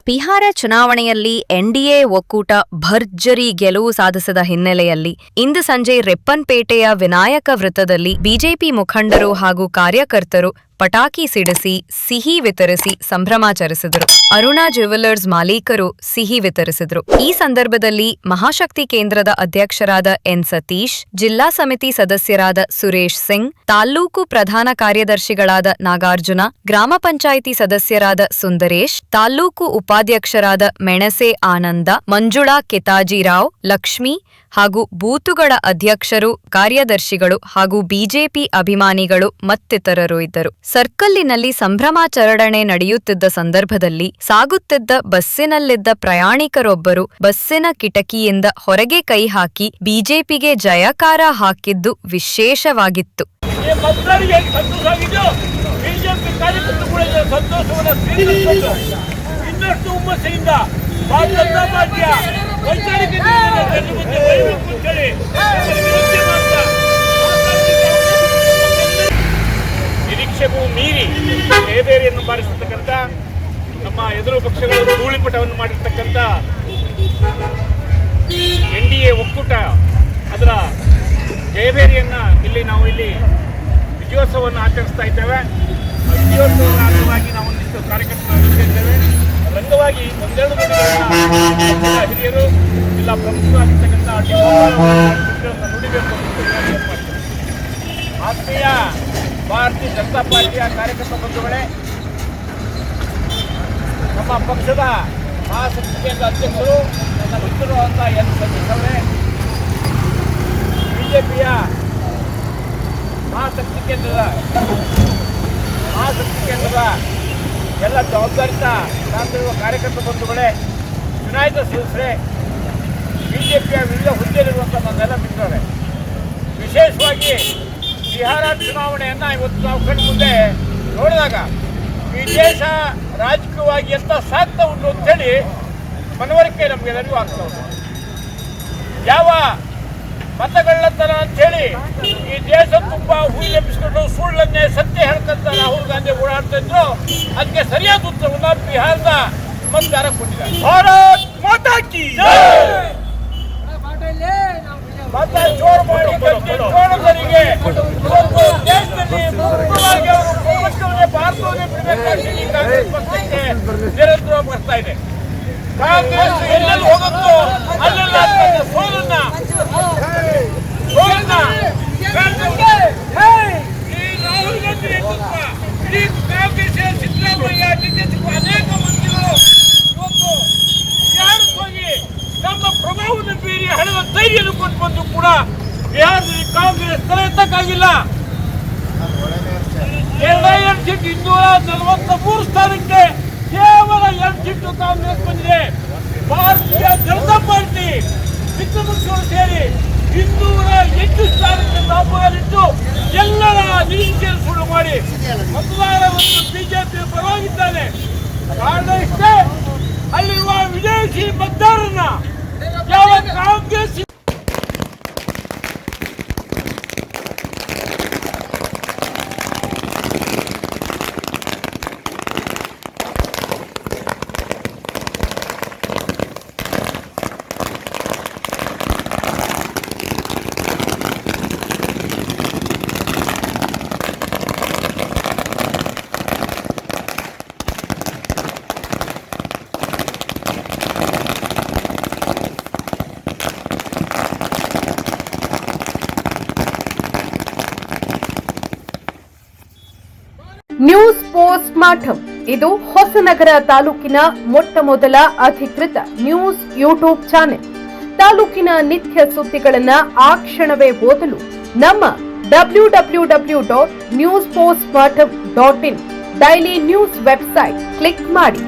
ಬಿಹಾರ ಚುನಾವಣೆಯಲ್ಲಿ ಎನ್ಡಿಎ ಒಕ್ಕೂಟ ಭರ್ಜರಿ ಗೆಲುವು ಸಾಧಿಸಿದ ಹಿನ್ನೆಲೆಯಲ್ಲಿ ಇಂದು ಸಂಜೆ ರಿಪ್ಪನ್ಪೇಟೆಯ ವಿನಾಯಕ ವೃತ್ತದಲ್ಲಿ ಬಿಜೆಪಿ ಮುಖಂಡರು ಹಾಗೂ ಕಾರ್ಯಕರ್ತರು ಪಟಾಕಿ ಸಿಡಿಸಿ ಸಿಹಿ ವಿತರಿಸಿ ಸಂಭ್ರಮಾಚರಿಸಿದರು. ಅರುಣಾ ಜ್ಯುವೆಲರ್ಸ್ ಮಾಲೀಕರು ಸಿಹಿ ವಿತರಿಸಿದರು. ಈ ಸಂದರ್ಭದಲ್ಲಿ ಮಹಾಶಕ್ತಿ ಕೇಂದ್ರದ ಅಧ್ಯಕ್ಷರಾದ ಎನ್ ಸತೀಶ್, ಜಿಲ್ಲಾ ಸಮಿತಿ ಸದಸ್ಯರಾದ ಸುರೇಶ್ ಸಿಂಗ್, ತಾಲ್ಲೂಕು ಪ್ರಧಾನ ಕಾರ್ಯದರ್ಶಿಗಳಾದ ನಾಗಾರ್ಜುನ, ಗ್ರಾಮ ಪಂಚಾಯಿತಿ ಸದಸ್ಯರಾದ ಸುಂದರೇಶ್, ತಾಲ್ಲೂಕು ಉಪಾಧ್ಯಕ್ಷರಾದ ಮೆಣಸೆ ಆನಂದ, ಮಂಜುಳಾ ಕಿತಾಜಿರಾವ್, ಲಕ್ಷ್ಮಿ ಹಾಗೂ ಬೂತುಗಳ ಅಧ್ಯಕ್ಷರು, ಕಾರ್ಯದರ್ಶಿಗಳು ಹಾಗೂ ಬಿಜೆಪಿ ಅಭಿಮಾನಿಗಳು ಮತ್ತಿತರರು ಇದ್ದರು. ಸರ್ಕಲ್ಲಿನಲ್ಲಿ ಸಂಭ್ರಮಾಚರಣೆ ನಡೆಯುತ್ತಿದ್ದ ಸಂದರ್ಭದಲ್ಲಿ ಸಾಗುತ್ತಿದ್ದ ಬಸ್ಸಿನಲ್ಲಿದ್ದ ಪ್ರಯಾಣಿಕರೊಬ್ಬರು ಬಸ್ಸಿನ ಕಿಟಕಿಯಿಂದ ಹೊರಗೆ ಕೈ ಹಾಕಿ ಬಿಜೆಪಿಗೆ ಜಯಕಾರ ಹಾಕಿದ್ದು ವಿಶೇಷವಾಗಿತ್ತು. ನಿರೀಕ್ಷೆಗೂ ಮೀರಿ ಜಯಬೇರಿಯನ್ನು ಬಾರಿಸತಕ್ಕಂಥ ನಮ್ಮ ಎದುರು ಪಕ್ಷಗಳು ಧೂಳಿಪಟವನ್ನು ಮಾಡಿರ್ತಕ್ಕಂಥ ಎನ್ಡಿಎ ಒಕ್ಕೂಟ ಅದರ ಜಯಬೇರಿಯನ್ನು ನಾವು ಇಲ್ಲಿ ವಿಜಯೋತ್ಸವವನ್ನು ಆಚರಿಸ್ತಾ ಇದ್ದೇವೆ. ವಿಜಯೋತ್ಸವದ ಅಂಗವಾಗಿ ನಾವು ಒಂದಿಷ್ಟು ಕಾರ್ಯಕ್ರಮಗಳನ್ನು ಇದ್ದೇವೆ. ರಂಗವಾಗಿ ಒಂದೆರಡು ದಿನಗಳ ಹಿರಿಯರು ಜಿಲ್ಲಾ ಪ್ರಮುಖರಾಗಿರ್ತಕ್ಕಂಥ ನುಡಿಬೇಕು ಅಂತ ಆತ್ಮೀಯ ಭಾರತೀಯ ಜನತಾ ಪಾರ್ಟಿಯ ಕಾರ್ಯಕರ್ತ ಬಂಧುಗಳೇ, ನಮ್ಮ ಪಕ್ಷದ ಮಹಾಶಕ್ತಿ ಕೇಂದ್ರ ಅಧ್ಯಕ್ಷರು ನನ್ನ ಮಿತ್ರರು ಅಂತ ಎನ್ ಸತೀಶ್ ಅವರೇ, ಬಿಜೆಪಿಯ ಮಹಾಶಕ್ತಿ ಕೇಂದ್ರದ ಎಲ್ಲ ಜವಾಬ್ದಾರಿತ ಕಾರ್ಯಕರ್ತ ಬಂಧುಗಳೇ, ಚುನಾಯಿತ ಸದಸ್ಯರೇ, ಬಿಜೆಪಿಯ ವಿವಿಧ ಹುದ್ದೆಯಲ್ಲಿರುವಂಥ ನನ್ನೆಲ್ಲ ಮಿತ್ರರೇ, ವಿಶೇಷವಾಗಿ ಬಿಹಾರ ಚುನಾವಣೆಯನ್ನು ಇವತ್ತು ನಾವು ಕಣ್ಣು ಮುಂದೆ ನೋಡಿದಾಗ ಈ ದೇಶ ರಾಜಕೀಯವಾಗಿ ಎಂತ ಸಾಗ್ತಾ ಉಂಟು ಅಂತೇಳಿ ಮನವರಿಕೆ ನಮಗೆಲ್ಲರಿಗೂ ಆಗ್ತಾ ಉಂಟು. ಯಾವ ಮತಗಳ್ಳತನ ಅಂಥೇಳಿ ಈ ದೇಶ ತುಂಬ ಹೂಳೆಬ್ಬಿಸ್ಕೊಂಡು ಸುಳ್ಳನ್ನೇ ಸತ್ಯ ಹೇಳ್ಕಂತ ರಾಹುಲ್ ಗಾಂಧಿ ಓಡಾಡ್ತಾ ಇದ್ರು, ಅದಕ್ಕೆ ಸರಿಯಾದ ಉತ್ತರವನ್ನು ಬಿಹಾರದ ಮತದಾರ ಕೊಟ್ಟಿದ್ದಾರೆ. ಭಾರತ್ ಮಾತಾ ಕಿ ಮತ ಜೋರು ಮಾಡಿ ಜೋಳದರಿಗೆ ದೇಶದಲ್ಲಿ ಮುಖ್ಯವಾಗಿ ಅವರು ಪ್ರಪಂಚವನ್ನೇ ಭಾರತವನ್ನೇ ಬಿಡಬೇಕಾಗಿ ಕಾಂಗ್ರೆಸ್ ಪಕ್ಷಕ್ಕೆ ನಿರಂತರ ಬರ್ತಾ ಇದೆ. ಕಾಂಗ್ರೆಸ್ ಎಲ್ಲೆಲ್ಲಿ ಹೋಗುತ್ತೋ ಅಲ್ಲೆಲ್ಲ ಸೋಲನ್ನ ಈ ರಾಹುಲ್ ಗಾಂಧಿ ನೇತೃತ್ವ ಇಡೀ ಕಾಂಗ್ರೆಸ್ ಸಿದ್ದರಾಮಯ್ಯ ಡಿಕೆಶಿ ಅನೇಕ ಮಂತ್ರಿಗಳು ಇವತ್ತು ಯಾರು ಹೋಗಿ ನಮ್ಮ ಪ್ರಭಾವದ ಬೀರಿ ಹಣದ ಧೈರ್ಯವನ್ನು ಕೊಟ್ಟು ಬಂದು ಕೂಡ ಬಿಹಾರದಲ್ಲಿ ಕಾಂಗ್ರೆಸ್ ತಲೆ ಎತ್ತಕ್ಕಾಗಿಲ್ಲ. 2 ಸೀಟ್ 243 ಸ್ಥಾನಕ್ಕೆ ಕೇವಲ 2 ಸೀಟು ಕಾಂಗ್ರೆಸ್ ಬಂದಿದೆ. ಭಾರತೀಯ ಜನತಾ ಪಾರ್ಟಿ ಮಿತ್ರಪಕ್ಷಗಳು ಸೇರಿ 208 ಸ್ಥಾನಕ್ಕೆ ದಾಪುಗಾಲಿಟ್ಟು ಎಲ್ಲರ ನಿರೀಕ್ಷೆಯನ್ನು ಸುಳ್ಳು ಮಾಡಿ ಮತದಾರವನ್ನು ಬಿಜೆಪಿ ಪರವಾಗಿದ್ದಾನೆ. ಕಾರಣ ಇಷ್ಟೇ, ಅಲ್ಲಿರುವ ವಿದೇಶಿ ಮತದಾರರನ್ನ ಯಾವ ಕಾಂಗ್ರೆಸ್ ನ್ಯೂಸ್ ಪೋಸ್ಟ್ ಮಾಠಂ ಇದು ಹೊಸನಗರ ತಾಲೂಕಿನ ಮೊಟ್ಟಮೊದಲ ಅಧಿಕೃತ ನ್ಯೂಸ್ ಯೂಟ್ಯೂಬ್ ಚಾನೆಲ್. ತಾಲೂಕಿನ ನಿತ್ಯ ಸುದ್ದಿಗಳನ್ನ ಆ ಕ್ಷಣವೇ ಓದಲು ನಮ್ಮ www.newspostmartam.in daily news website click ಮಾಡಿ.